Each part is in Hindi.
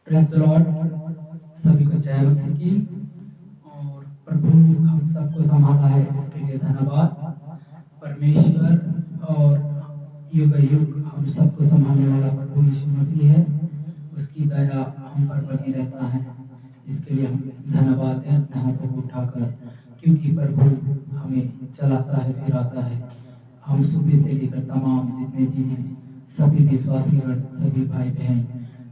Praise the Lord. सभी को जय मसीह की। और प्रभु हम सबको संभाला है, इसके लिए धन्यवाद। परमेश्वर और युग युग हम सबको संभालने वाला प्रभु यीशु मसीह है। उसकी दया हम पर बनी रहता है, इसके लिए हम धन्यवाद दें अपने हाथों को उठाकर, क्योंकि प्रभु हमें चलाता है, फिराता है। हम सुबह से लेकर तमाम जितने भी हैं, सभी विश्वासीगण, सभी भाई बहन,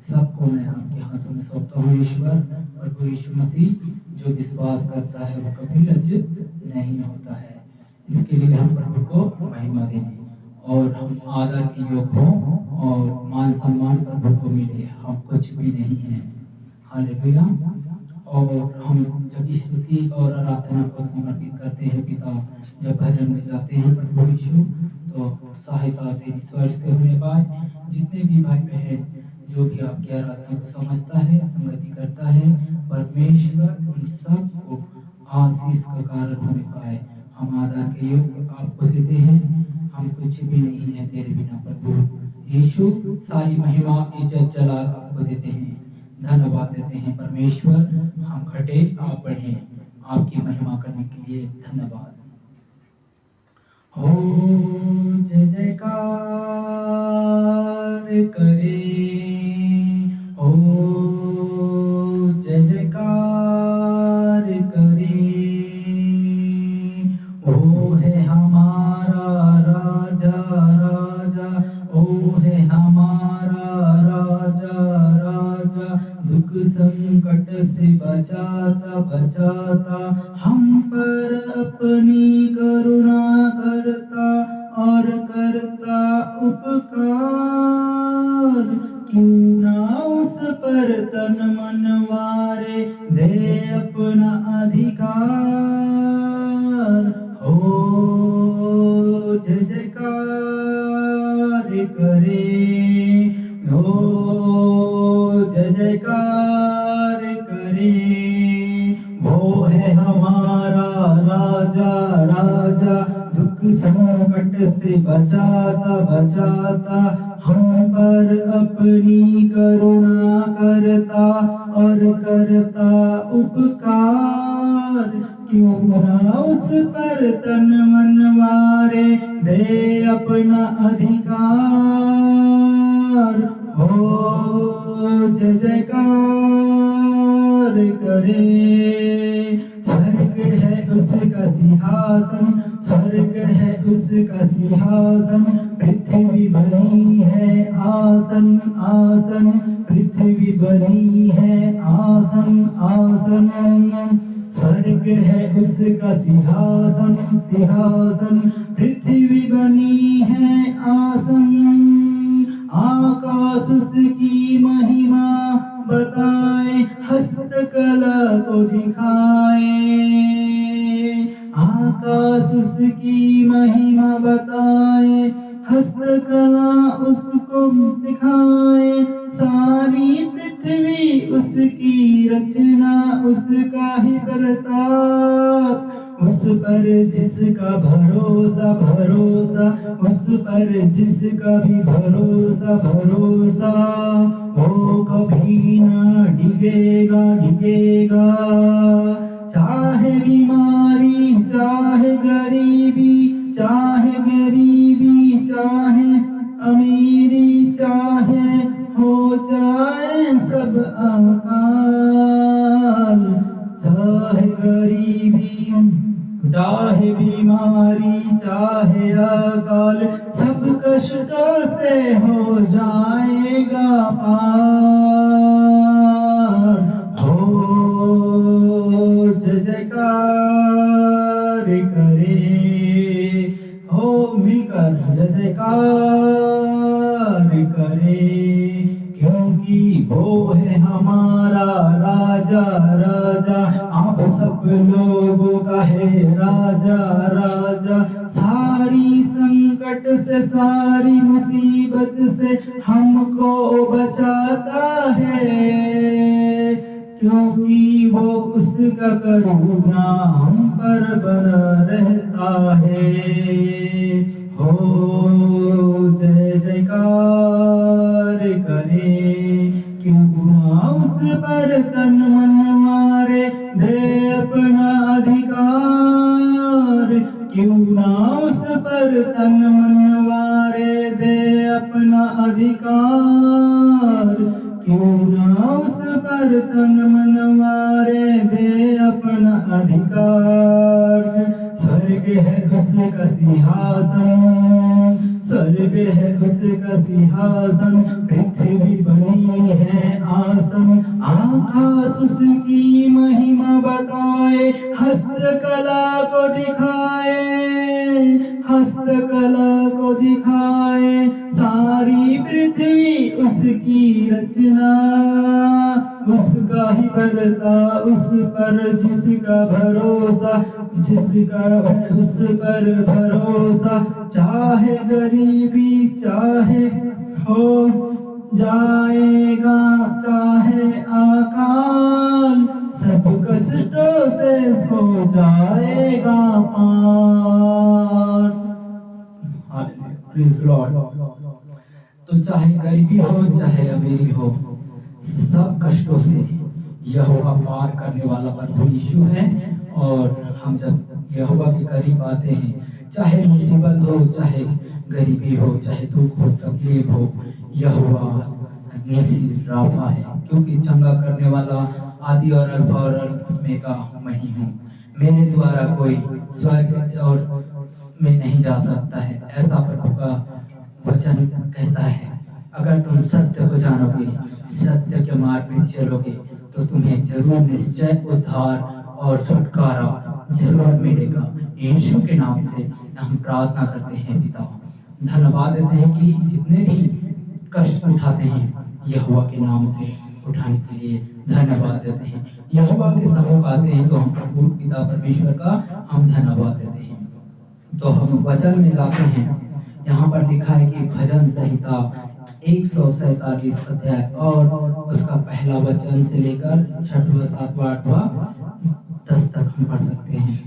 सबको मैं आपके हाथों में सौंपता हूँ। ईश्वर प्रभु यीशु मसीह जो विश्वास करता है वो कभी लज्जित नहीं होता है। इसके लिए हम प्रभु को महिमा देंगे और हम आदर के योग्य हों और मान सम्मान प्रभु को मिले। हम कुछ भी नहीं हैं। हालेलुया। और हम जब स्तुति और आराधना को समर्पित करते हैं पिता, जब भजन में जाते हैं प्रभु यीशु, तो सहायता तेरी स्वर्ग से होने पाए। जितने भी भाई बहन जो भी आपकी आराधना को समझता है, संगति करता है, परमेश्वर उन सब को आशीष का कारण होने पाए। हम आदर के योग्य आपको देते हैं, हम कुछ भी नहीं है तेरे बिना प्रभु यीशु। सारी महिमा इज्जत जलाल आपको देते हैं, धन्यवाद देते हैं परमेश्वर। हम घटे आप बढ़े, आपकी महिमा करने के लिए धन्यवाद। हो जय जयकार करे, हो जय जयकार करे। ओ है हमारा राजा राजा, ओ है हमारा राजा राजा, दुख संकट से बचाता बचाता, हम पर अपनी करुणा करता और करता उपकार। क्यों ना उस पर तन मन वारे, दे अपना अधिकार। हो जय जयकार करे, हो जय जयकार करे। वो है हमारा राजा राजा, दुख संकट से बचाता बचाता, हम पर अपनी करुणा करता और करता उपकार। क्यों ना उस पर तन मन वारे, दे अपना अधिकार। हो जय जयकार करे। स्वर्ग है उसका सिंहासन, स्वर्ग है उसका सिंहासन, पृथ्वी बनी है आसन आसन, पृथ्वी बनी है आसन आसन। स्वर्ग है उसका सिंहासन सिंहासन, पृथ्वी बनी है आसन। आकाश उसकी महिमा बताए, हस्तकला को दिखाए। आकाश उसकी महिमा बताए, हस्तकला उसको दिखाए। सारी पृथ्वी उसकी रचना, उसका ही प्रताप। उस पर जिसका भरोसा भरोसा, उस पर जिसका भी भरोसा भरोसा, वो कभी ना डिगेगा डिगेगा। चाहे बीमारी चाहे गरीबी, चाहे गरीबी चाहे अमीरी, चाहे हो जाए सब अकाल। चाहे गरीबी चाहे बीमारी चाहे अकाल, सब कष्टों से हो जाएगा पार। हो जय जयकार करे, हो मिलकर जय जयकार करे। क्योंकि वो है हमारा राजा राजा, आप सब लोगों का है राजा राजा। सारी संकट से सारी मुसीबत से हमको बचाता है, क्योंकि वो उसका करुणा हम पर बना रहता है। हो जय जयकार करे, क्यों ना उस पर तन मन मारे, दे अपना अधिकार। क्यों ना उस पर तन मन मारे, दे अपना अधिकार। क्यों ना उस पर तन मन मारे, दे अपना अधिकार। स्वर्ग है उसका सिंहासन, स्वर्ग है उसका सिंहासन, पृथ्वी बनी है आसन। आकाश उसकी महिमा बताए, हस्तकला को दिखाए, हस्तकला को दिखाए। सारी पृथ्वी उसकी रचना, उसका ही करता उस पर जिसका भरोसा, जिसका उस पर भरोसा। चाहे गरीबी चाहे हो जाएगा, चाहे अकाल, सब कष्टों से हो जाएगा पार। Praise the Lord. तो चाहे गरीबी हो चाहे अमीरी हो, सब कष्टों से यहोवा पार करने वाला प्रभु यीशु है। और हम जब यहोवा के करीब आते हैं, चाहे मुसीबत हो, चाहे गरीबी हो, चाहे दुख हो, तकलीफ हो, यहोवा निसी राफा है, क्योंकि चंगा करने वाला आदि और अल्फा और अंत में का मैं ही हूँ। मेरे द्वारा कोई स्वर्ग और में नहीं जा सकता है, ऐसा प्रभु का वचन कहता है। अगर तुम सत्य को जानोगे, सत्य के मार्ग पे चलोगे, तो तुम्हें जरूर निश्चय उद्धार और छुटकारा जरूर मिलेगा। यीशु के नाम से हम प्रार्थना करते हैं पिता। धन्यवाद देते हैं कि जितने भी कष्ट उठाते हैं यहोवा के नाम से उठाने के लिए धन्यवाद देते हैं। यहोवा के सम्मुख आते हैं तो हम प्रभु पिता परमेश्वर का हम धन्यवाद देते हैं। तो हम वचन में जाते हैं। यहाँ पर लिखा है कि भजन संहिता 147 अध्याय और उसका पहला वचन से लेकर 6वां 7वां 8वां 10 तक हम पढ़ सकते हैं।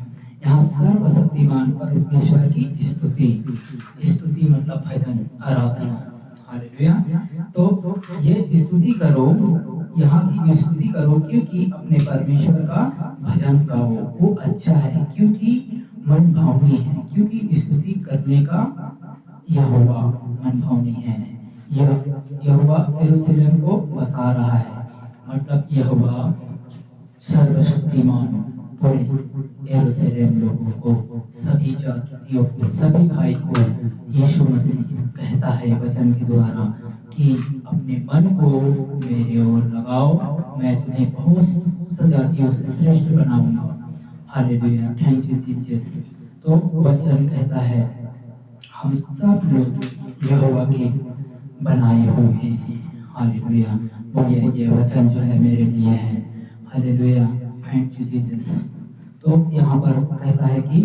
यहाँ सर्वशक्तिमान परमेश्वर की स्तुति, स्तुति मतलब भजन, आराधना। हालेलुया। तो ये स्तुति करो, यहाँ की स्तुति करो, क्योंकि अपने परमेश्वर का भजन गाओ, वो अच्छा है, क्योंकि मन भावनी है, क्योंकि स्तुति करने का यहोवा मन भावनी है। यहोवा यरूशलेम को बसा रहा है, मतलब यहोवा सर्वशक्तिमान पूरे यरूशलेम लोगों को, सभी जातियों को, सभी भाई को यीशु मसीह कहता है वचन के द्वारा कि अपने मन को मेरे ओर लगाओ, मैं तुम्हें बहुत जातियों से श्रेष्ठ बनाऊंगा। Hallelujah, thank you Jesus. तो वचन कहता है हम सब लोग यहोवा के बनाए हुए हैं। हालेलुया, बोलिए ये वचन जो है मेरे लिए है। Hallelujah, thank you Jesus. तो यहाँ पर कहता है कि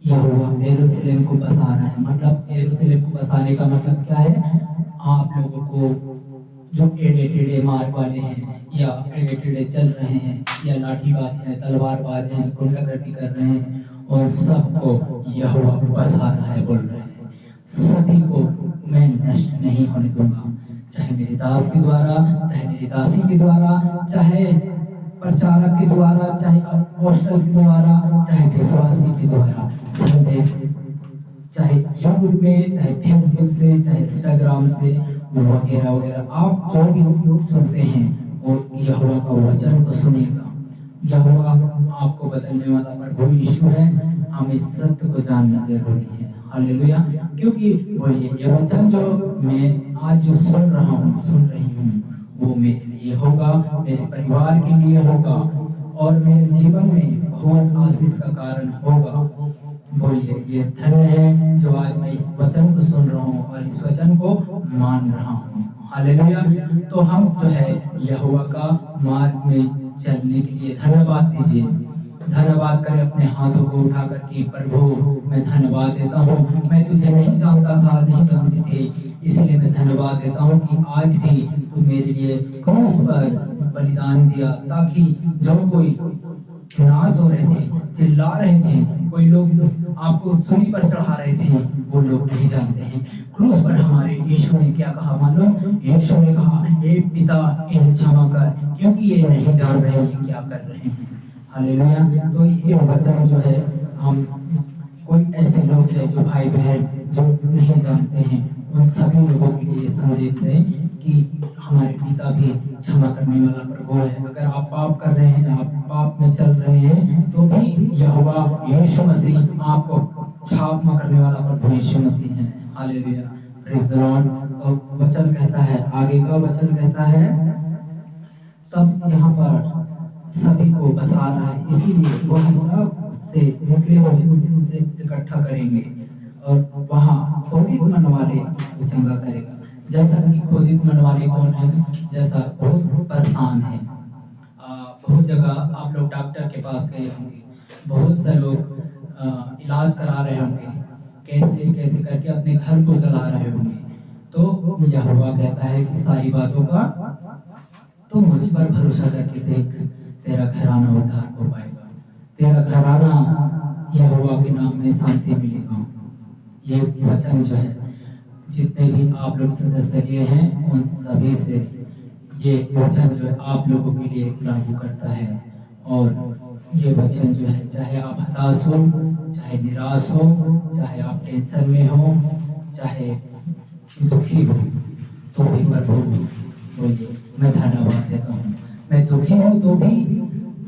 यहोवा यरूशलेम को बसा रहा है, मतलब यरूशलेम को बसाने का मतलब क्या है? आप लोगों को जो टेढ़े टेढ़े मार्ग वाले हैं, या टेढ़े टेढ़े चल रहे हैं, या लाठीबाज हैं, तलवारबाज हैं, गुंडागर्दी कर रहे हैं, और सबको यहोवा बसा रहा है, बोल रहे हैं सभी को मैं नष्ट नहीं होने दूंगा, चाहे मेरे दास के द्वारा, चाहे मेरी दासी के द्वारा, चाहे प्रचारक के द्वारा, चाहे अपोस्टल के द्वारा, चाहे विश्वासी के द्वारा, संदेश चाहे यूट्यूब में, चाहे फेसबुक से, चाहे इंस्टाग्राम से वगैरह वगैरह, आप जो भी सुनते हैं वो यहोवा का वचन को सुनिएगा। यहोवा आपको बदलने वाला प्रभु यीशु है, हमें सत्य को जानना जरूरी है। हालेलुया, क्योंकि बोलिए ये वचन जो मैं आज जो सुन रही हूँ वो मेरे लिए होगा, मेरे परिवार के लिए होगा, और मेरे जीवन में बहुत आशीष का कारण होगा। बोलिए ये धन्य है जो आज मैं इस वचन को सुन रहा हूँ और इस वचन को मान रहा हूँ। हालेलुया। तो हम जो है यहोवा का मार्ग में चलने के लिए धन्यवाद दीजिए। धन्यवाद करें, अपने हाथों को उठा करके, प्रभु मैं धन्यवाद देता हूँ, मैं तुझे नहीं जानता था, नहीं जानती थी, इसलिए मैं धन्यवाद देता हूँ कि आज भी तू मेरे लिए क्रूस पर बलिदान दिया, ताकि जो कोई नाश हो रहे थे, चिल्ला रहे थे, कोई लोग आपको सूली पर चढ़ा रहे थे, वो लोग नहीं जानते हैं। क्रूस पर हमारे यीशु ने क्या कहा मालूम? यीशु ने कहा, हे पिता इन्हें क्षमा कर, क्योंकि ये नहीं जान रहे ये क्या कर रहे हैं। हालेलुया। तो ये वचन जो है, हम कोई ऐसे लोग हैं जो भाई बहन जो नहीं जानते हैं, उन सभी लोगों के लिए संदेश है कि हमारे पिता भी क्षमा करने वाला प्रभु है। अगर आप पाप कर रहे हैं, आप पाप में चल रहे हैं, तो भी यहोवा यीशु मसीह आपको क्षमा करने वाला प्रभु यीशु मसीह है। Hallelujah, praise the Lord. तो वचन कहता है, आगे का वचन कहता है, तब यहाँ पर सभी को बसा रहा है, इसीलिए वह सब से निकले हुए इकट्ठा करेंगे और वहाँ खोदित मन वाले को चंगा करेगा। जैसा कि खोदित मन वाले कौन है? जैसा बहुत परेशान है, बहुत जगह आप लोग डॉक्टर के पास गए होंगे, बहुत से लोग इलाज करा रहे होंगे, कैसे कैसे करके अपने घर को चला रहे होंगे। तो यहोवा कहता है कि सारी बातों का तो मुझ पर भरोसा करके देख, तेरा घराना उद्धार हो पाएगा, तेरा घराना यहोवा के नाम में शांति मिलेगा। ये वचन जो है, जितने भी आप लोग सदस्य लिए हैं, उन सभी से ये वचन जो है आप लोगों के लिए लागू करता है। और ये वचन जो है, चाहे आप हताश हो, चाहे निराश हो, चाहे आप टेंशन में हो, चाहे दुखी हो, तो भी प्रभु बोलिए, मैं धन्यवाद देता हूँ। मैं दुखी हूँ तो भी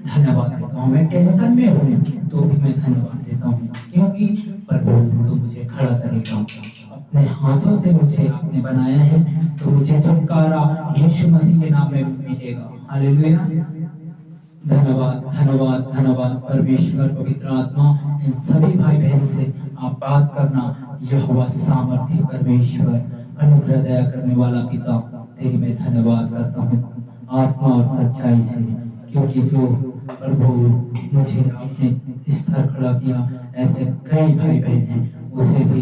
धन्यवाद देता हूँ, मैं टेंशन में हूँ तो भी मैं धन्यवाद देता हूँ, क्योंकि प्रभु तो मुझे खड़ा करेगा। अपने हाथों से मुझे आपने बनाया है, तो मुझे छुटकारा यीशु मसीह के नाम में मिलेगा। हालेलुया, धन्यवाद धन्यवाद धन्यवाद परमेश्वर, पवित्र आत्मा, इन सभी भाई बहन से आप बात करना। यहोवा सामर्थ्य परमेश्वर, अनुग्रह दया करने वाला पिता, तेरी मैं धन्यवाद करता हूँ आत्मा और सच्चाई से, क्योंकि जो प्रभु मुझे आपने इस तरह खड़ा किया, ऐसे कई भाई बहन हैं, उसे भी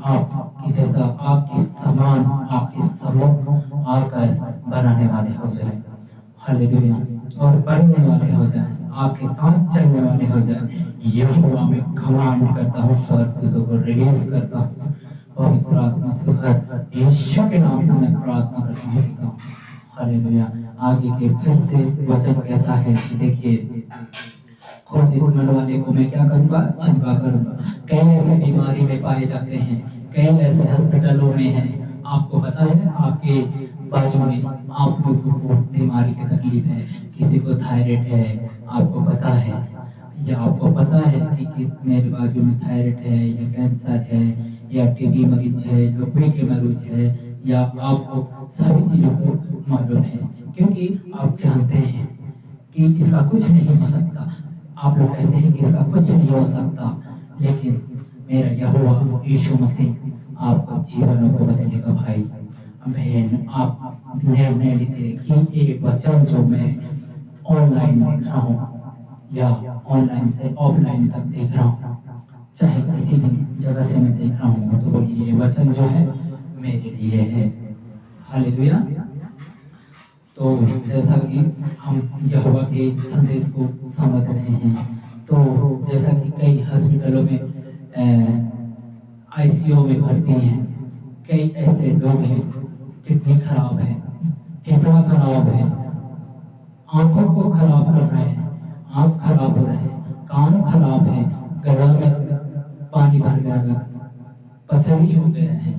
आपकी जैसा, आपके समान, आपके सम्मुख आकर बनाने वाले हो जाए। हालेलुया, और बढ़ने वाले हो जाए, आपके साथ चलने वाले हो जाए। यहोवा मैं कमांड करता हूँ, स्वर्गदूतों को रिलीज करता हूँ, पवित्र आत्मा से भर, यीशु के नाम से मैं प्रार्थना करता हूँ। हालेलुया। आगे के फिर से वचन कहता है कि देखिए, खोदित मन वाले को मैं क्या करूंगा? चंगा करूंगा। कई ऐसे बीमारी में पाए जाते हैं, कई ऐसे हॉस्पिटलों में हैं, आपको पता है, आपके बाजू में आप लोगों को बीमारी की तकलीफ है, किसी को थायराइड है, आपको पता है, या आपको पता है कि मेरे बाजू में थायराइड है, या कैंसर है, या टीबी मरीज है, लोकवे के मरीज है, या आपको सभी चीजों को मालूम है, क्योंकि आप जानते हैं कि इसका कुछ नहीं हो सकता। आप लोग कहते हैं कि इसका कुछ नहीं हो सकता, लेकिन मेरा यहोवा यीशु मसीह आपका जीवन को बदलेगा। भाई बहन, आप निर्णय लीजिए कि ये वचन जो मैं ऑनलाइन देख रहा हूँ या ऑनलाइन से ऑफलाइन तक देख रहा हूँ, चाहे किसी भी जगह से मैं देख रहा हूँ, तो बोलिए ये वचन जो है मेरे लिए है। हालेलुया। तो जैसा कि हम यहोवा के संदेश को समझ रहे हैं, तो जैसा कि कई हॉस्पिटलों में आईसीयू में भर्ती हैं, कई ऐसे लोग हैं, किडनी खराब है, फेफड़ा खराब है, आंखों को खराब कर रहे हैं, आंख खराब हो रहे हैं, कान खराब है, गला में पानी भर गया है, पथरी हो गया है,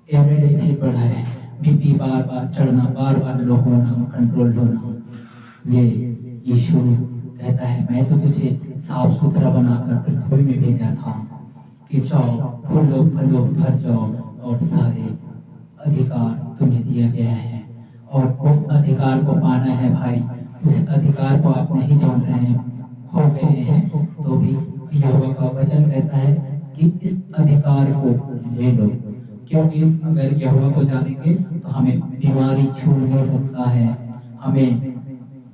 एसिड बढ़ा है, बीपी बार बार चढ़ना, बार बार लो होना, कंट्रोल होना। ये यीशु कहता है, मैं तो तुझे साफ सुथरा बनाकर पृथ्वी में भेजा था कि जाओ, फूलो फलो, भर जाओ, और सारे अधिकार तुम्हें दिया गया है, और उस अधिकार को पाना है। भाई, उस अधिकार को आप नहीं जान रहे हैं, खो गए हैं, तो भी यहोवा का वचन कहता है कि इस अधिकार को ले लो, क्योंकि अगर यहोवा को जानेंगे तो हमें बीमारी छू नहीं सकता है, हमें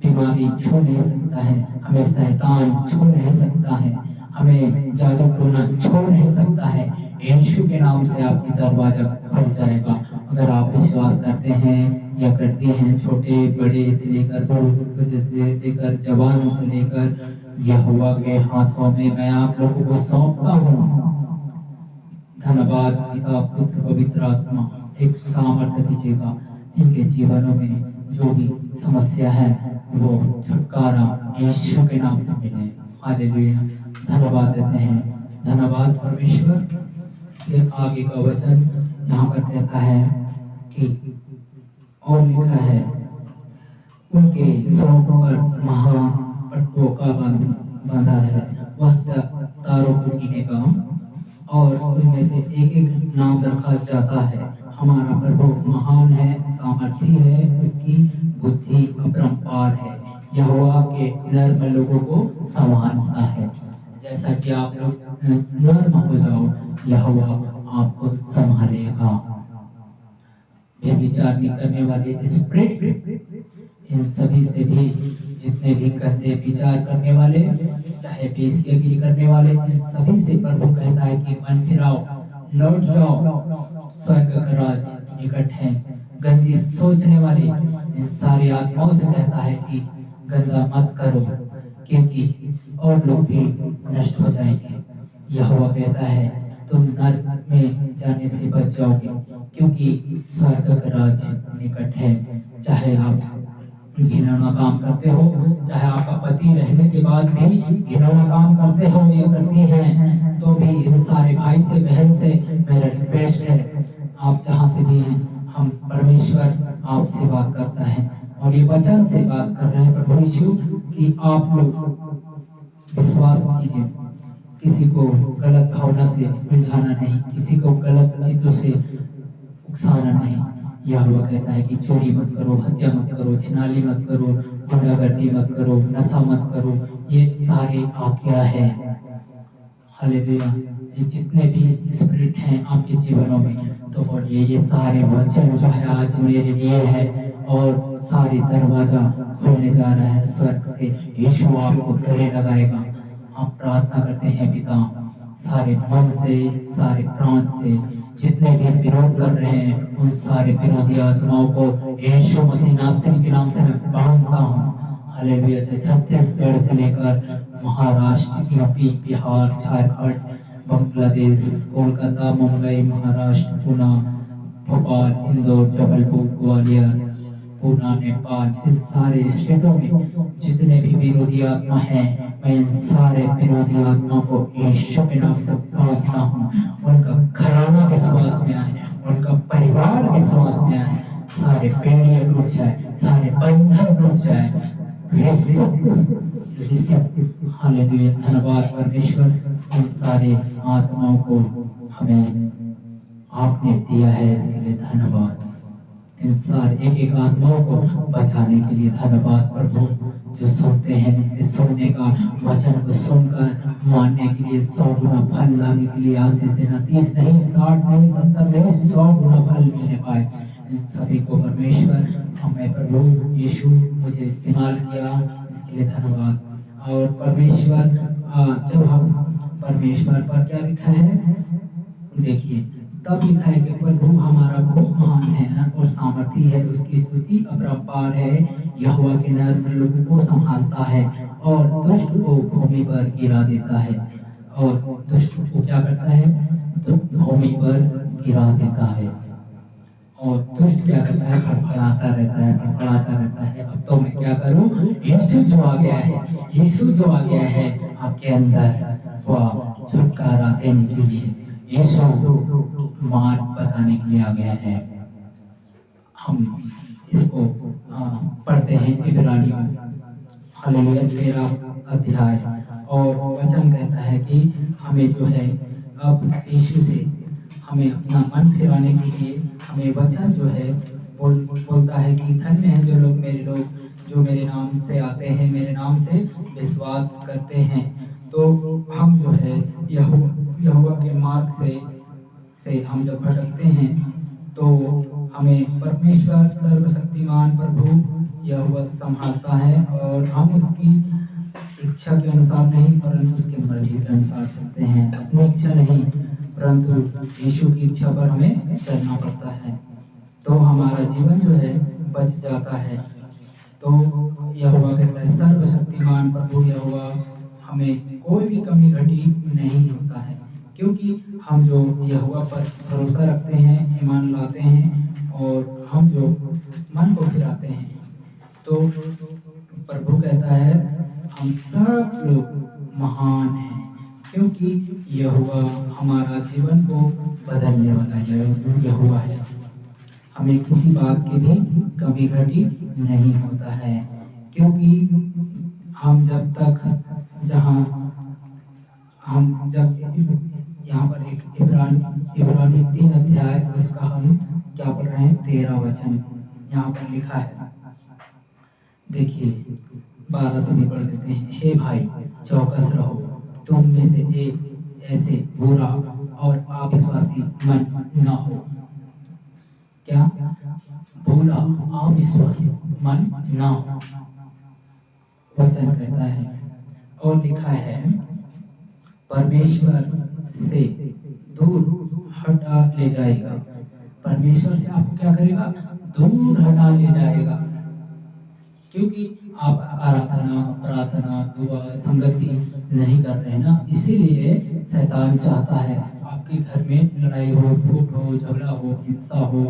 बीमारी छू नहीं सकता है, हमें शैतान छू नहीं सकता है, हमें जादू टोना छू नहीं सकता है। यीशु के नाम से आपकी दरवाजा खुल जाएगा। अगर आप विश्वास करते हैं या करती हैं, छोटे बड़े से लेकर बूढ़े से लेकर जवानों से लेकर यहोवा के हाथों में मैं आप लोगों को सौंपता हूँ। धन्यवाद पिता पुत्र पवित्र आत्मा, एक सामर्थ्य दीजिएगा इनके जीवनों में। जो भी समस्या है वो छुटकारा यीशु के नाम से मिले। हालेलुया। धन्यवाद देते हैं। धन्यवाद परमेश्वर। फिर आगे का वचन यहाँ पर कहता है कि और लिखा है, उनके सौंप पर महान पट्टों का बंधा है, वह तारों को गिनेगा और उनमें से एक एक नाम रखा जाता है। हमारा प्रभु महान है, सामर्थी है, उसकी बुद्धि अपरंपार है। यहोवा के नर्म लोगों को संभालता है। जैसा कि आप लोग नर्म हो जाओ, यहोवा आपको संभालेगा। व्यभिचार नहीं करने वाले स्पिरिट, इन सभी से भी, जितने भी गंदे विचार करने वाले, चाहे बेसियागिरी करने वाले, इन सभी से प्रभु कहता है कि मन फिराओ, लौट जाओ, स्वर्ग का राज निकट है। गंदी सोचने वाले इन सारी आत्माओं से कहता है कि गंदा मत करो, क्योंकि और लोग भी नष्ट हो जाएंगे। यहोवा कहता है तुम नरक में जाने से बच जाओगे, क्योंकि स्वर्ग का राज निकट है। चाहे आप घिनौना काम करते हो, चाहे आपका पति रहने के बाद भी घिनौना काम करते हो या करती हैं, तो भी इन सारे भाई से बहन से मेरा रिक्वेस्ट है, आप जहाँ से भी हैं, हम परमेश्वर आपसे बात करता है और ये वचन से बात कर रहे हैं प्रभु यीशु कि आप लोग विश्वास कीजिए, किसी को गलत भावना से उलझाना नहीं, किसी को गलत चीजों से उकसाना नहीं। यहोवा कहता है कि चोरी मत करो, हत्या मत करो, छिनाली मत करो, गुंडागर्दी मत करो, नशा मत करो, ये सारी आज्ञा है। हालेलुया। ये जितने भी स्पिरिट हैं आपके जीवनों में, तो बोलिए ये सारे वचन जो है आज मेरे लिए है और सारी दरवाजा खोलने जा रहा है स्वर्ग से। यीशु आपको गले लगाएगा। हम प्रार्थना करते हैं पिता, सारे मन से, सारे प्राण से, जितने भी विरोध कर रहे हैं उन सारे विरोधी आत्माओं को यीशु मसीह नासरी के नाम से मैं बांधता हूँ। हालेलुया। छत्तीसगढ़ से लेकर महाराष्ट्र, यूपी, बिहार, झारखंड, बांग्लादेश, कोलकाता, मुंबई, महाराष्ट्र, पुणे, भोपाल, इंदौर, जबलपुर, ग्वालियर, पूना, नेपाल, इन सारे स्टेटों में जितने भी विरोधी आत्मा हैं, मैं इन सारे विरोधी आत्मा को यीशु के नाम से बांधता हूँ। उनका घराना विश्वास में आए, उनका परिवार विश्वास में आए, सारे बेड़ियां टूट जाए, सारे बंधन टूट जाए। हालेलुया। धन्यवाद परमेश्वर, इन सारे आत्माओं को हमें आपने दिया है, इसके लिए धन्यवाद। इन सारे एक एक आत्माओं को बचाने के लिए धन्यवाद प्रभु। जो सुनते हैं, इस सुनने का वचन को सुनकर मानने के लिए 100 गुना फल लाने के लिए आशीष देना, 30 नहीं, 60 नहीं, 70 नहीं, 100 गुना फल मिलने पाए। इन सभी को परमेश्वर, हमें प्रभु यीशु मुझे इस्तेमाल किया, इसके लिए धन्यवाद। और परमेश्वर, जब हम परमेश्वर पर क्या लिखा है देखिए, तब लिखा है कि प्रभु हमारा बहुत महान है और सामर्थी है, उसकी स्तुति अपरंपार है। यहोवा के नर्म लोगों को संभालता है और दुष्ट को भूमि पर गिरा देता है। और दुष्ट को क्या करता है? तो भूमि पर गिरा देता है। और दुष्ट क्या करता है? फड़फड़ाता रहता है, फड़फड़ाता रहता है। अब तो मैं क्या करूं? यीशु जो आ गया है, यीशु जो आ गया है आपके अंदर, वो छुटकारा देने के लिए, यीशु मार्ग बताने के लिए आ गया है। हम इसको पढ़ते हैं इब्रानियों, हालेलुया, 13 अध्याय, और वचन कहता है कि हमें जो है अब यीशु से हमें अपना मन फिराने के लिए हमें वचन जो है बोलता है कि धन्य है जो लोग जो मेरे नाम से आते हैं, मेरे नाम से विश्वास करते हैं। तो हम जो है यहोवा के मार्ग से हम जब भटकते हैं तो हमें परमेश्वर सर्वशक्तिमान प्रभु यहोवा संभालता है और हम उसकी इच्छा के अनुसार नहीं, परंतु उसके मर्जी के अनुसार चलते हैं। अपनी इच्छा नहीं, परंतु यीशु की इच्छा पर हमें चलना पड़ता है, तो हमारा जीवन जो है बच जाता है। तो यहोवा कहता है, सर्वशक्तिमान प्रभु यहोवा, हमें कोई भी कमी घटी नहीं होता है, क्योंकि हम जो यहोवा पर भरोसा रखते हैं, ईमान लाते हैं और हम जो मन को फिराते हैं, तो प्रभु कहता है हम सब लोग महान हैं, क्योंकि यहोवा हमारा जीवन को बदलने वाला यहोवा है। हमें किसी बात की भी कमी घटी नहीं होता है, क्योंकि हम जब तक जब यहाँ पर एक इब्रानी 3 अध्याय उसका हम क्या पढ़ रहे हैं, 13 वचन यहाँ पर लिखा है। देखिए 12 से भी पढ़ देते हैं। हे भाई, चौकस रहो, तुम में से एक ऐसे बुरा और अविश्वासी मन न हो। क्या? बुरा अविश्वासी मन न हो, वचन कहता है। और लिखा है, परमेश्वर से दूर हटा ले जाएगा। परमेश्वर से आपको क्या करेगा? दूर हटा ले जाएगा, क्योंकि आप आराधना, प्रार्थना, दुआ, संगति नहीं कर रहे ना, इसीलिए शैतान चाहता है आपके घर में लड़ाई हो, फूट हो, झगड़ा हो, हिंसा हो,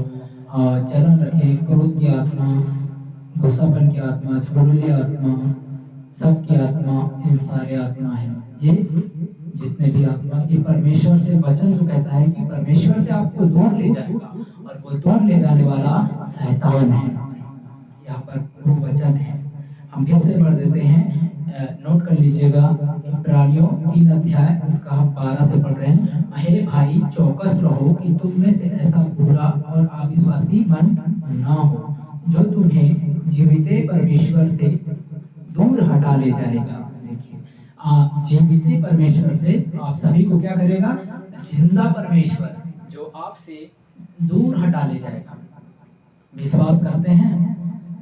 जलन रखे, क्रोध की आत्मा, गुस्सापन की आत्मा, झगड़े आत्मा, सबकी आत्मा, इन सारे आत्मा है। ये जितने भी आत्मा, ये परमेश्वर से, वचन जो कहता है कि परमेश्वर से आपको दूर ले जाएगा, और वो दूर ले जाने वाला शैतान है। यहाँ पर वो वचन है, हम फिर से पढ़ देते हैं, नोट कर लीजिएगा। इब्रानियों 3 अध्याय उसका हम 12 से पढ़ रहे हैं। हे भाई, चौकस रहो कि तुम में से ऐसा बुरा और अविश्वासी मन ना हो, जो तुम्हें जीवित परमेश्वर से दूर हटा ले जाएगा। देखिए, जीवित परमेश्वर से आप सभी को क्या करेगा? जिंदा परमेश्वर जो आपसे दूर हटा ले जाएगा। विश्वास करते हैं?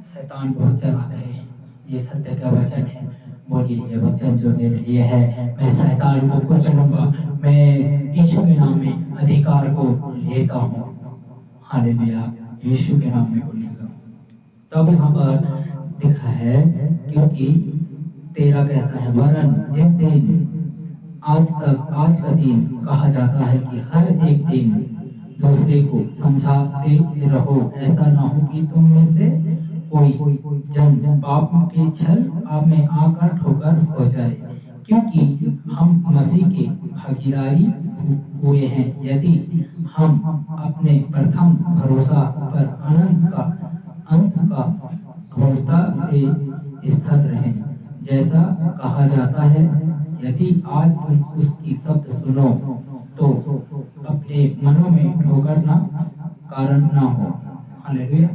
शैतान बहुत चालाक है, ये सत्य का वचन है। बोलिए, ये वचन जो मेरे लिए है, मैं शैतान को कुचलूंगा, मैं यीशु के नाम में अधिकार को लेता हूँ। हालेलुया, यीशु के नाम में बोलिएगा। तब यहाँ पर लिखा है, क्योंकि 13 कहता है, वरन जिस दिन आज का दिन कहा जाता है कि हर एक दिन दूसरे को समझाते रहो, ऐसा ना हो कि तुम में से कोई जन पाप के छल आप में आकर ठोकर हो जाए, क्योंकि हम मसीह के भागीदारी हुए हैं, यदि हम अपने प्रथम भरोसा पर अंत का दृढ़ता से स्थिर रहें। जैसा कहा जाता है, यदि आज तुम उसकी शब्द सुनो तो अपने मनों में ठोकर ना कारण ना हो। हालेलुया।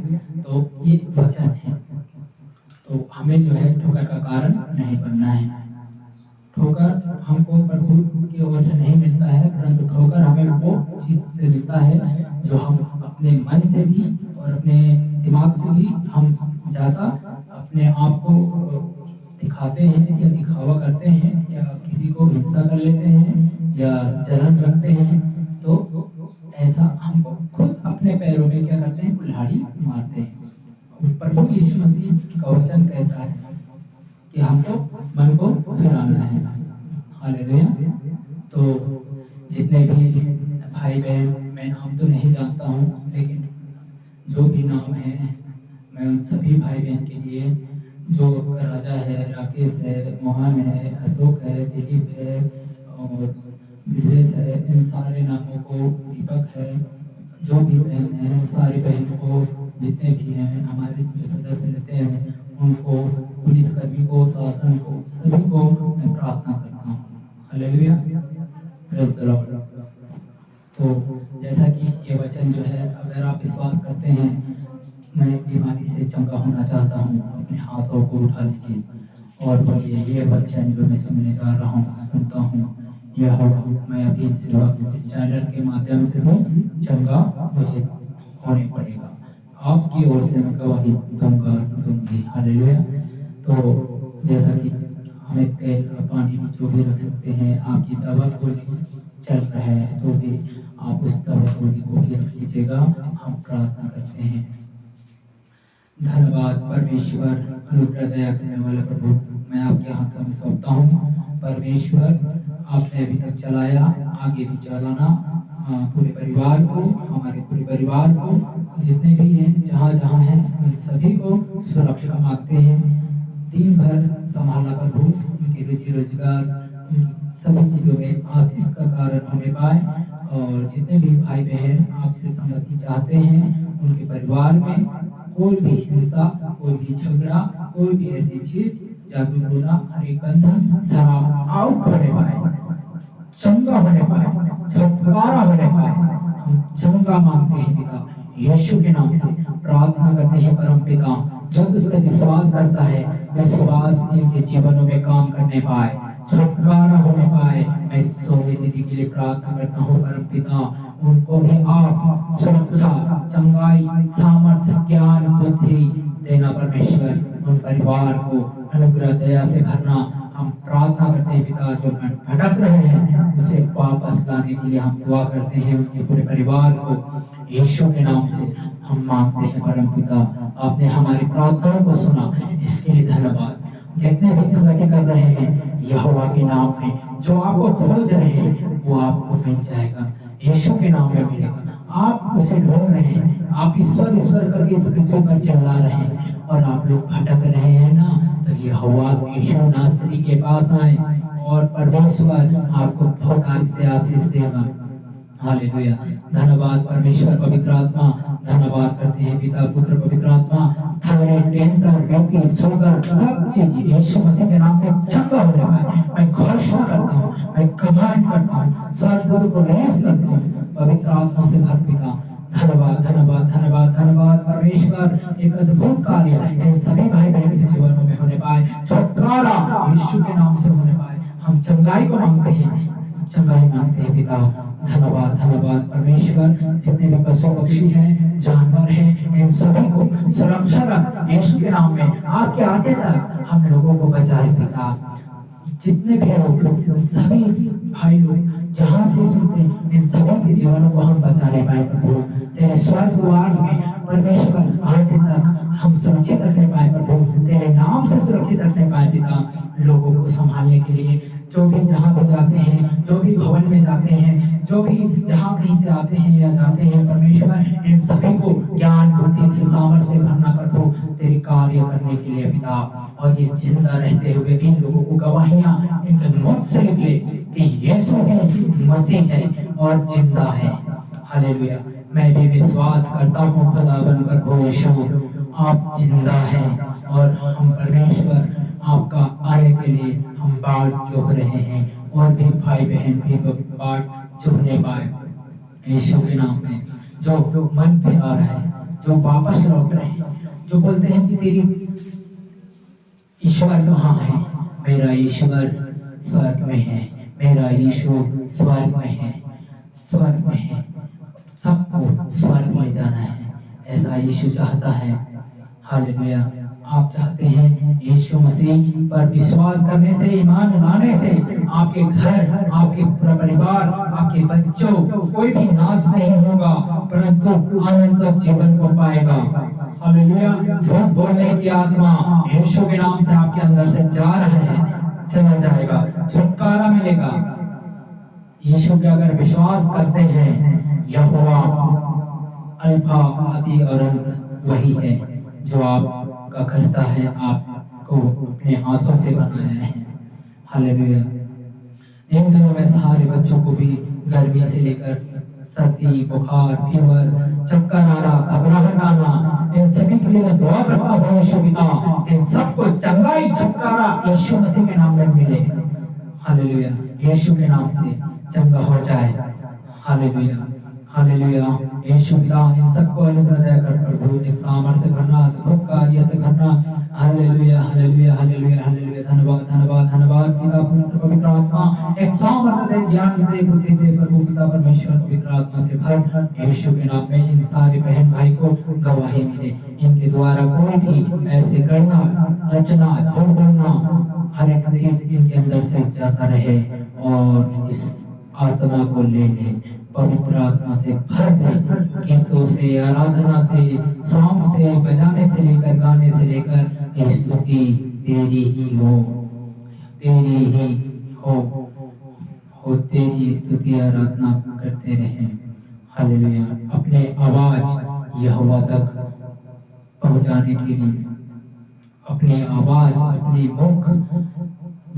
तो ये वचन है, तो हमें जो है ठोकर का कारण नहीं बनना है। ठोकर हमको प्रभु की ओर से नहीं मिलता है, परंतु ठोकर हमें वो चीज से मिलता है जो हम अपने मन से भी और अपने दिमाग से भी हम ज्यादा अपने आप को दिखाते हैं या दिखावा करते हैं, या किसी को हिंसा कर लेते हैं या जलन रखते हैं, तो ऐसा हमको खुद अपने पैरों में क्या करते हैं? कुल्हाड़ी मारते हैं। प्रभु यीशु मसीह का वचन कहता है कि हमको मन को फिराना है। हालेलुया। तो जितने भी भाई बहन, मैं नाम तो नहीं जानता हूँ, लेकिन जो भी नाम है, मैं उन सभी भाई बहन के लिए, जो राजा है, राकेश है, मोहन है, अशोक है, दिलीप है और विजेश है, इन सारे नामों को, दीपक है, जो भी बहन है, सारी बहनों को, जितने भी हैं हमारे जो सदस्य रहते हैं, उनको, पुलिसकर्मी को, शासन को, सभी को मैं प्रार्थना करता हूँ। Hallelujah, praise the Lord. तो जैसा कि ये वचन जो है, अगर आप विश्वास करते हैं मैं बीमारी से चंगा होना चाहता हूँ, अपने हाथों को उठा लीजिए और बोलिए, ये वचन जो मैं सुनने जा रहा हूँ, सुनता हूँ, यह होगा, मैं अभी इस चैनल के माध्यम से भी चंगा मुझे होने पड़ेगा। आपकी ओर से मैं गवाही दूंगी। हालेलुया। तो जैसा कि हमें तेल और पानी भी जो भी रख सकते हैं, आपकी दवा को चल रहा है तो भी आप उस दवा गोली को भी रख लीजिएगा। हम प्रार्थना करते हैं। धन्यवाद परमेश्वर, अनुग्रह दया करने वाले प्रभु, मैं आपके हाथों में सौंपता हूँ। परमेश्वर, आपने अभी तक चलाया, आगे भी चलाना। पूरे परिवार को, हमारे पूरे परिवार को, जितने भी हैं जहाँ जहाँ हैं उन सभी को सुरक्षा मांगते हैं। दिन भर संभालना प्रभु, उनके रोजी रोजगार, उनकी सभी चीज़ों में आशीष का कारण होने पाए। और जितने भी भाई बहन आपसे संगति चाहते हैं, उनके परिवार में कोई भी हिंसा, कोई भी झगड़ा, कोई भी ऐसी चीज, जादू टोना, हर एक बंधन शराब आउट होने पाए, चंगा होने पाए, छुटकारा होने पाए। हम चंगा मांगते हैं पिता, यीशु के नाम से प्रार्थना करते हैं परम पिता। जब उससे विश्वास करता है, विश्वास इनके जीवनों में काम करने पाए, छुटकारा होने पाए। मैं सोनी दीदी के लिए प्रार्थना करता हूँ परम पिता, उनको भी आप सुरक्षा, चंगाई, सामर्थ्य, ज्ञान, बुद्धि देना परमेश्वर। उन परिवार को अनुग्रह दया से भरना। हम प्रार्थना करते हैं पिता, जो भटक रहे हैं उसे वापस लाने के लिए हम दुआ करते हैं। उनके पूरे परिवार को यीशु के नाम से हम मांगते हैं परम पिता। आपने हमारी प्रार्थनाओं को सुना, इसके लिए धन्यवाद। जितने भी संगति कर रहे हैं यहोवा के नाम में, जो आपको खोज रहे हैं वो आपको मिल जाएगा, यीशु के नाम में मिलेगा। आप उसे ढूंढ रहे हैं, आप ईश्वर ईश्वर करके इस पृथ्वी पर चिल्ला रहे हैं और आप लोग भटक रहे हैं ना, तो यहोवा यीशु नासरी के पास आए और परमेश्वर आपको बहुत से आशीष देगा। हालेलुया। धन्यवाद परमेश्वर, पवित्र आत्मा, धन्यवाद करते हैं पिता, पुत्र, पवित्र आत्मा। थायराइड, कैंसर, बीपी, शुगर, सब चीज यीशु मसीह के नाम में चंगा हो रहा है। मैं घोषणा करता हूँ, मैं कमांड करता हूँ, स्वर्गदूत को रिलीज करता हूँ पवित्र आत्मा से भर पिता। धन्यवाद धन्यवाद धन्यवाद धन्यवाद परमेश्वर, एक अद्भुत कार्य इन सभी भाई बहन के जीवनों में होने पाए, छुटकारा यीशु के नाम से होने पाए। हम चंगाई को मांगते हैं, चंगाई मांगते हैं पिता। धन्यवाद धन्यवाद परमेश्वर, जितने भी पशु पक्षी हैं, जानवर हैं, इन सभी को सुरक्षा रख यीशु के नाम में। आपके आगे तक हम लोगों को बचाए पिता। जितने भी लोग, सभी भाई लोग जहाँ से सुनते हैं, इन सभी के जीवनों को हम बचाने पाए प्रभु। तेरे स्वर्ग द्वार में परमेश्वर आगे तक हम सुरक्षित रखने पाए प्रभु, तेरे नाम से सुरक्षित रखने पाए पिता। लोगों को संभालने के लिए जो भी जहाँ भी जाते हैं, जो भी भवन में जाते हैं, जो भी जहाँ कहीं से आते हैं या जाते हैं परमेश्वर, इन सभी को ज्ञान बुद्धि से सामर्थ्य से भरना प्रभु, तेरे कार्य करने के लिए पिता। और ये जिंदा रहते हुए भी लोगों को गवाहियां इनके मुख से निकले कि यीशु ही मसीह है और जिंदा है। हालेलुया। मैं भी विश्वास करता हूँ खुदावन प्रभु यीशु, आप जिंदा हैं और हम परमेश्वर आपका आने के लिए हम बाट जोह रहे हैं, और भी भाई बहन भी बाट जोहने पाए यीशु के नाम में। जो मन पे आ रहा है, जो वापस लौट रहे हैं, जो बोलते हैं कि तेरी ईश्वर कहाँ है, मेरा ईश्वर स्वर्ग में है, मेरा यीशु स्वर्ग में है, स्वर्ग में है। सबको स्वर्ग में जाना है, ऐसा यीशु चाहता है। हालेलुया। आप चाहते हैं यीशु मसीह पर विश्वास करने से, ईमान लाने से आपके घर, आपके पूरा परिवार, आपके बच्चों, कोई भी नाश नहीं होगा, परंतु अनंत जीवन को पाएगा। हालेलुया। झूठ बोलने की आत्मा यीशु के नाम से आपके अंदर से जा रहा है, चला जाएगा, छुटकारा मिलेगा। यीशु के अगर विश्वास करते हैं, यहोवा अल्फा आदि और अंत वही है जो आपका करता है, आपको अपने हाथों से बनाया है। हालेलुया। इन दिनों में सारे बच्चों को भी गर्मी से लेकर सर्दी, बुखार, फीवर, चक्कर आना, घबराहट आना, इन सभी के लिए मैं दुआ करता हूँ यीशु पिता, इन सबको चंगाई, छुटकारा यीशु मसीह के नाम में मिले। हालेलुया। यीशु के नाम से चंगा हो जाए। Hallelujah hallelujah. यीशु पिता इन सबको अनुग्रह दया कर प्रभु, एक सामर्थ्य से भरना, अद्भुत कार्य से भरना। Hallelujah hallelujah hallelujah hallelujah. धन्यवाद धन्यवाद धन्यवाद पिता, पुत्र, पवित्र आत्मा, एक सामर्थ्य दे, ज्ञान दे, बुद्धि दे प्रभु पिता परमेश्वर, पवित्र आत्मा से भर यीशु के नाम में। इन सारे बहन भाई को गवाही मिले, इनके द्वारा कोई भी ऐसे करना, रचना, झूठ बोलना, हर एक चीज इनके अंदर से जाता रहे और इस आत्मा को ले ले, पवित्र आत्मा से भर दे, गीतों से, आराधना से, सॉन्ग से, बजाने से लेकर, गाने से लेकर, ये स्तुति तेरी ही हो, तेरी ही हो, तेरी स्तुति आराधना करते रहे। हालेलुया। अपने आवाज यहोवा तक पहुंचाने के लिए अपनी आवाज, अपनी मुख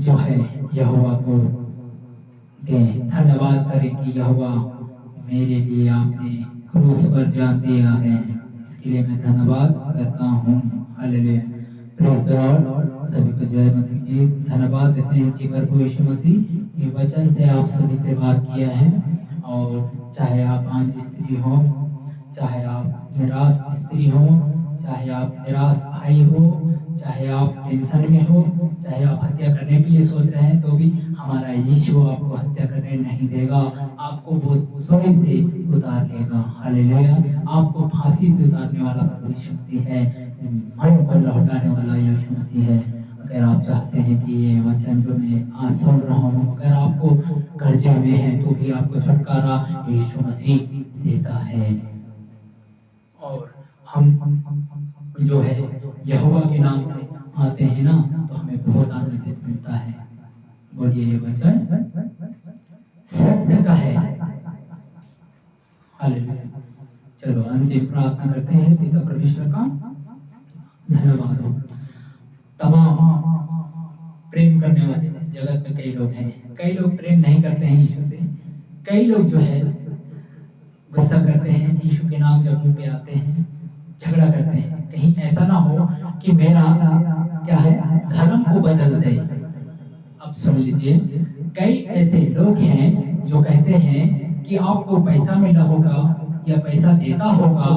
जो है यहोवा को दे। धन्यवाद करें कि यहोवा मेरे लिए आपने क्रूस पर जान दिया है, इसके लिए मैं धन्यवाद करता हूँ। हालेलुया। Praise the Lord. सभी को जय मसीह की। धन्यवाद देते हैं कि प्रभु यीशु मसीह ये वचन से आप सभी से बात किया है, और चाहे आप आंज स्त्री हो, चाहे आप निराश स्त्री हो, चाहे आप निराश भाई हो, चाहे आप टेंशन में हो, चाहे आप हत्या करने के लिए सोच रहे हैं, तो भी हमारा यीशु आपको हत्या करने नहीं देगा, आपको वो सोने से उतार लेगा। हालेलुया। आपको फांसी से उतारने वाला प्रभु यीशु मसीह है, मन को लौटाने वाला यीशु मसीह है। अगर आप चाहते हैं कि ये वचन जो मैं आज सुन रहा हूँ, अगर आपको कर्जे में है, तो भी आपको छुटकारा यीशु मसीह देता है। और हम जो है यहोवा के नाम से आते हैं ना, तो हमें बहुत आनंदित मिलता है। बोलिए, ये वचन सत्य का है। हालेलुया। चलो अंतिम प्रार्थना करते हैं। पिता परमेश्वर का धन्यवाद हो। तमाम प्रेम करने वाले इस जगत में कई लोग हैं, कई लोग प्रेम नहीं करते हैं यीशु से, कई लोग जो है गुस्सा करते हैं यीशु के नाम जब मुंह पे आते हैं, झगड़ा करते हैं। कहीं ऐसा ना हो कि मेरा क्या है धर्म को बदल दे। अब सुन लीजिए, कई ऐसे लोग हैं जो कहते हैं कि आपको पैसा मिला होगा, या पैसा देता होगा,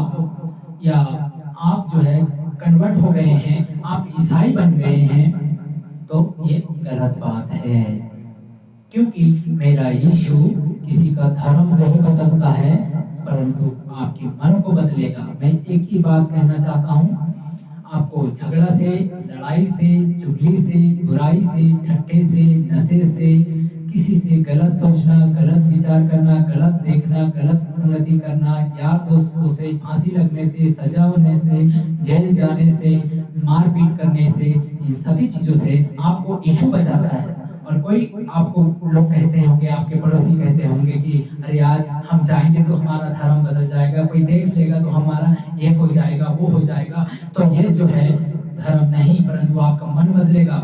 या आप जो है कन्वर्ट हो गए हैं, आप ईसाई बन गए हैं, तो ये गलत बात है। क्योंकि मेरा यीशु किसी का धर्म नहीं बदलता है, परंतु आपके मन को बदलेगा। मैं एक ही बात कहना चाहता हूँ, आपको झगड़ा से, लड़ाई से, चुगली से, बुराई से, ठट्ठे से, नशे से, किसी से गलत सोचना, गलत विचार करना, गलत देखना, गलत संगति करना, यार दोस्तों से फांसी लगने से, सजा होने से, जेल जाने से, मारपीट करने से, इन सभी चीजों से आपको यीशु बचाता है। और कोई आपको लोग कहते होंगे, आपके पड़ोसी कहते होंगे कि अरे यार, हम जाएंगे तो हमारा धर्म बदल जाएगा, कोई देख लेगा तो हमारा ये हो जाएगा, वो हो जाएगा। तो ये जो है धर्म नहीं, परंतु आपका मन बदलेगा।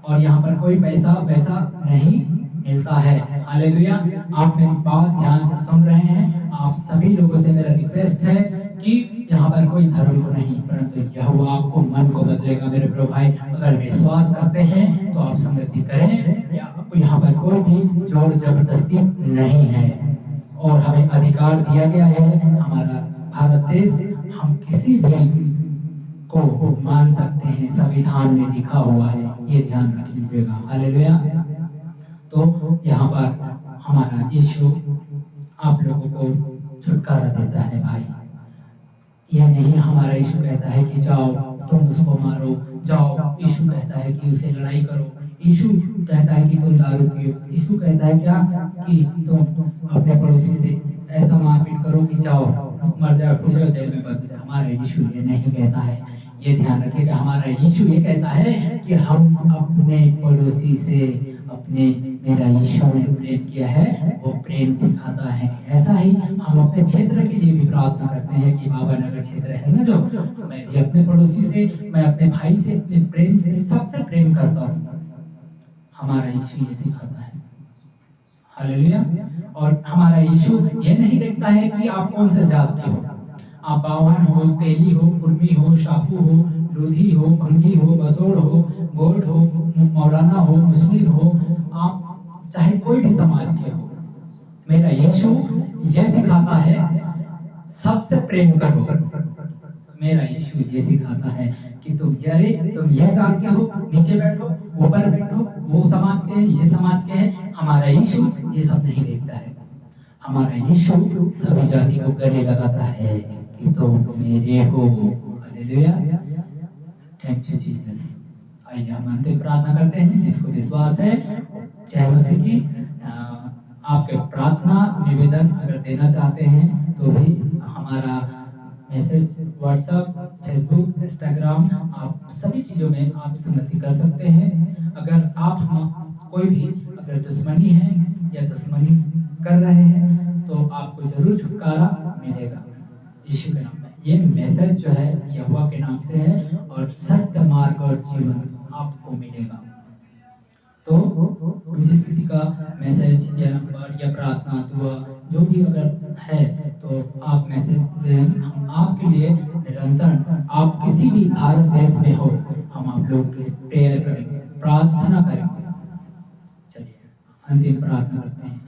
और यहाँ पर कोई पैसा वैसा नहीं मिलता है। हालेलुया। आप मेरी बात ध्यान से सुन रहे हैं। आप सभी लोगों से मेरा रिक्वेस्ट है कि यहाँ पर कोई धर्म को नहीं, परंतु यहोवा आपको मन को बदलेगा। मेरे प्रिय भाई, अगर विश्वास करते हैं तो आप संगति करें। आपको यहाँ पर कोई भी जोर जबरदस्ती नहीं है, और हमें अधिकार दिया गया है। हमारा भारत देश, हम किसी भी को मान सकते हैं, संविधान में लिखा हुआ है, ये ध्यान रख लीजिएगा। हालेलुया। तो यहाँ पर हमारा यीशु आप लोगों को छुटकारा देता है भाई। यह नहीं हमारा यीशु कहता है कि जाओ तुम उसको मारो, जाओ यीशु कहता है कि उसे लड़ाई करो, यीशु कहता है कि तुम दारू पियो, यीशु कहता है क्या कि तुम अपने पड़ोसी से ऐसा मारपीट करो कि जाओ मर जाओ, ठुक जाओ, जेल में बंद जाओ। हमारा यीशु ये नहीं कहता है। ये ध्यान रखिएगा, हमारा यीशु ये कहता है कि हम अपने पड़ोसी से अपने मेरा यीशु ने प्रेम किया है, वो प्रेम सिखाता है। ऐसा ही हम अपने क्षेत्र के लिए भी प्रार्थना करते हैं कि बाबा नगर क्षेत्र है ना, जो मैं भी अपने पड़ोसी से, मैं अपने भाई से, अपने प्रेम से, सबसे प्रेम करता हूँ। हमारा यीशु ये सिखाता है। हालेलुया। और हमारा यीशु ये नहीं देखता है कि आप कौन से जात के हो, आप बावन हो, तेली हो, कुर्मी हो, शापू हो, लोधी हो, भंगी हो, बसोड़ हो, गोल्ड हो, मौलाना हो, मुस्लिम हो, आप चाहे कोई भी समाज के हो। मेरा यीशु ये सिखाता है सबसे प्रेम करो। मेरा यीशु ये सिखाता है कि तुम ये जान के हो, नीचे बैठो, ऊपर बैठो, वो समाज के हैं, ये समाज के हैं। हमारा यीशु ये सब नहीं देखता है। हमारा यीशु सभी जाति को गले लगाता है कि तुम मेरे हो। हालेलुया। Thank you Jesus. आइए हम अंतिम प्रार्थना करते हैं। जिसको विश्वास है, जय मसीह की। आपके प्रार्थना निवेदन अगर देना चाहते हैं तो भी हमारा मैसेज व्हाट्सएप, फेसबुक, इंस्टाग्राम, आप सभी चीज़ों में आप संगति कर सकते हैं। अगर आप हम कोई भी अगर दुश्मनी है या दुश्मनी कर रहे हैं तो आपको जरूर छुटकारा मिलेगा यीशु के नाम में। ये मैसेज जो है यहोवा के नाम से है और सत्य मार्ग और जीवन आपको मिलेगा। तो जिस किसी का मैसेज या नंबर या प्रार्थना दुआ जो भी अगर है तो आप मैसेज दें। हम आपके लिए निरंतर, आप किसी भी भारत देश में हो, हम आप लोग के लिए प्रेयर करेंगे, प्रार्थना करेंगे। चलिए अंतिम प्रार्थना करते हैं।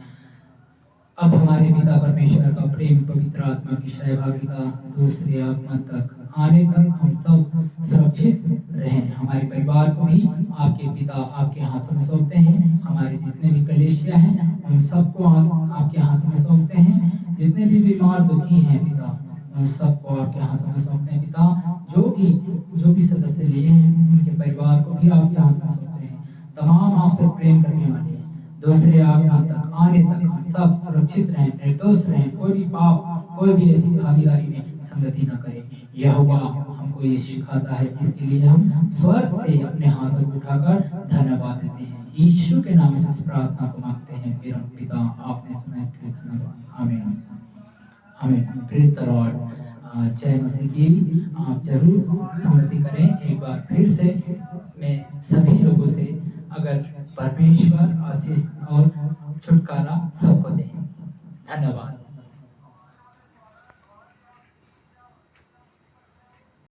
अब हमारे पिता परमेश्वर का प्रेम, पवित्र आत्मा की सहभागिता दूसरे आगमन तक आने तक हम सब सुरक्षित रहें। हमारे परिवार को भी आपके पिता आपके हाथों में सौंपते हैं। हमारे जितने भी कलेशिया हैं उन सबको आपके हाथों में सौंपते हैं। जितने भी बीमार दुखी हैं पिता, उन सबको आपके हाथों में सौंपते हैं पिता। जो भी सदस्य लिए हैं उनके परिवार को भी आपके हाथ में सौंपते हैं। तमाम आपसे प्रेम करने वाले दूसरे आगमन तक आने तक हम सब सुरक्षित रहें, निर्दोष रहें, कोई भी पाप, कोई भी ऐसी भागीदारी में संगति न करें। यहोवा हमको ये सिखाता है, इसके लिए हम स्वर्ग से अपने हाथों को उठाकर धन्यवाद देते हैं। यीशु के नाम से इस प्रार्थना को मांगते हैं परम पिता, आपने सुना इसके लिए धन्यवाद। आमीन आमीन। Praise the Lord. जय मसीह की। आप जरूर संगति करें। एक बार फिर से मैं सभी लोगों से, अगर परमेश्वर आशीष और छुटकारा सबको दे। धन्यवाद।